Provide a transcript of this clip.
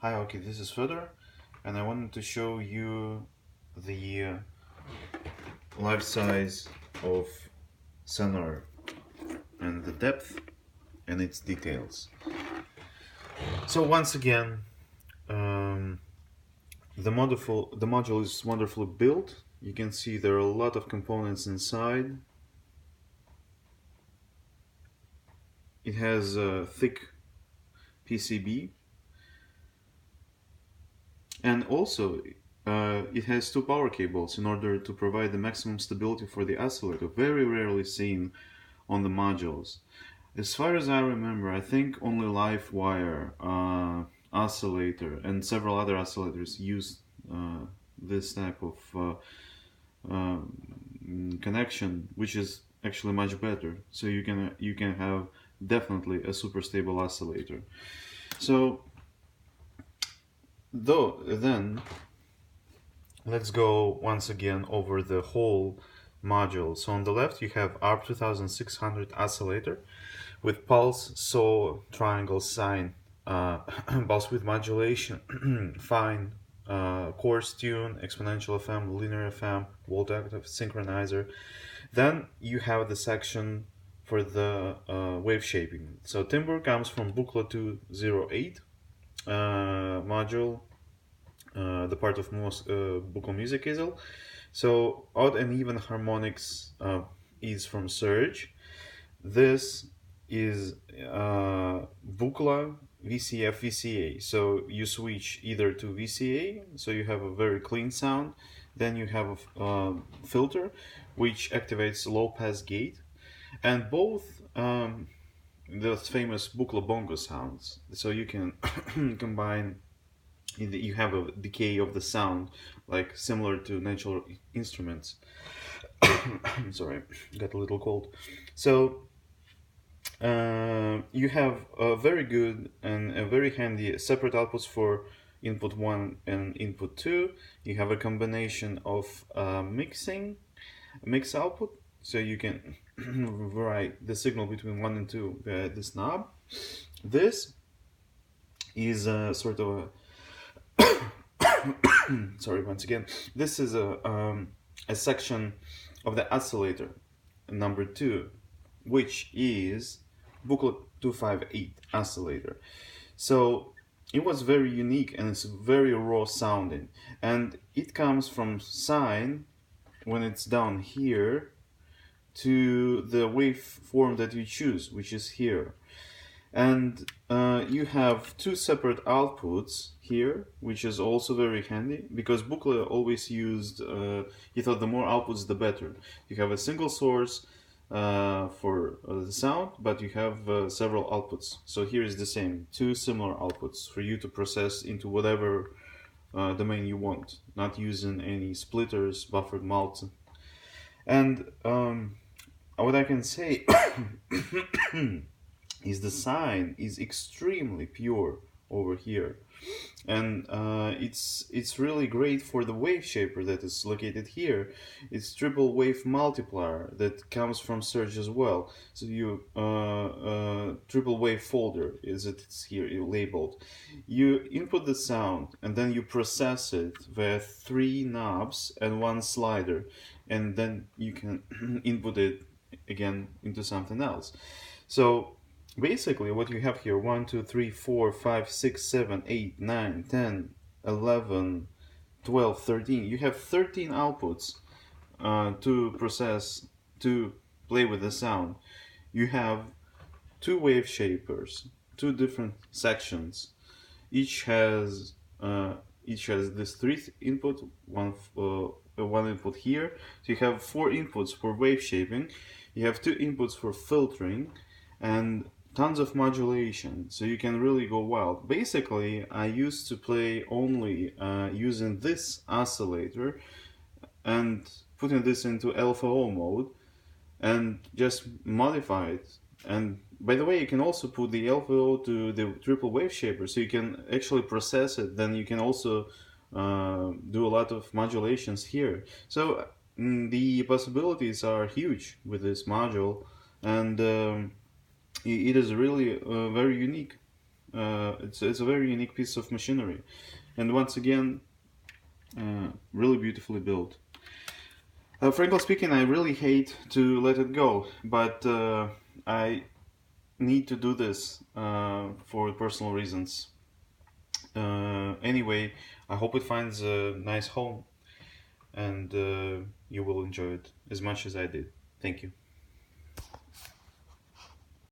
Hi, okay, this is Fedor, and I wanted to show you the life size of Sonar and the depth and its details. So once again, um, the module is wonderfully built. You can see there are a lot of components inside. It has a thick PCB, and also it has two power cables in order to provide the maximum stability for the oscillator, very rarely seen on the modules. As far as I remember, I think only LiveWire oscillator and several other oscillators use this type of connection, which is actually much better. So you can have definitely a super stable oscillator. So though then let's go once again over the whole module. So on the left you have ARP 2600 oscillator with pulse, saw, triangle, sine, pulse width modulation, fine, coarse tune, exponential FM, linear FM, volt octave, synchronizer. Then you have the section for the wave shaping. So timbre comes from Buchla 208 module, the part of most Buchla music isl. So odd and even harmonics is from Surge. This is Buchla VCF VCA. So you switch either to VCA, so you have a very clean sound. Then you have a filter, which activates low pass gate, and both those famous Buchla bongo sounds. So you can combine. You have a decay of the sound, like similar to natural instruments. Sorry, got a little cold. So you have a very good and a very handy separate outputs for input 1 and input 2. You have a combination of mix output, so you can vary the signal between 1 and 2 via this knob. This is a sort of sorry, once again, this is a section of the oscillator number 2, which is Buchla 258 oscillator. So it was very unique and it's very raw sounding, and it comes from sine when it's down here to the waveform that you choose, which is here. And you have two separate outputs here, which is also very handy because Buchla always used, he thought the more outputs the better. You have a single source for the sound, but you have several outputs. So here is the same, two similar outputs for you to process into whatever domain you want, not using any splitters, buffered mult. And what I can say is the sine is extremely pure over here, and it's really great for the wave shaper that is located here. It's triple wave multiplier that comes from Surge as well. So you triple wave folder is it's here labeled. You input the sound and then you process it via 3 knobs and 1 slider, and then you can input it again into something else. So basically what you have here 1 2 3 4 5 6 7 8 9 10 11 12 13, you have 13 outputs to process, to play with the sound. You have two wave shapers, two different sections. Each has this three input, one input here. So you have 4 inputs for wave shaping. You have 2 inputs for filtering, and tons of modulation, so you can really go wild. Basically, I used to play only using this oscillator and putting this into LFO mode and just modify it. And by the way, you can also put the LFO to the triple wave shaper, so you can actually process it. Then you can also do a lot of modulations here. So the possibilities are huge with this module, and it is really very unique. It's a very unique piece of machinery, and once again, really beautifully built. Frankly speaking, I really hate to let it go, but I need to do this for personal reasons. Anyway, I hope it finds a nice home and you will enjoy it as much as I did. Thank you.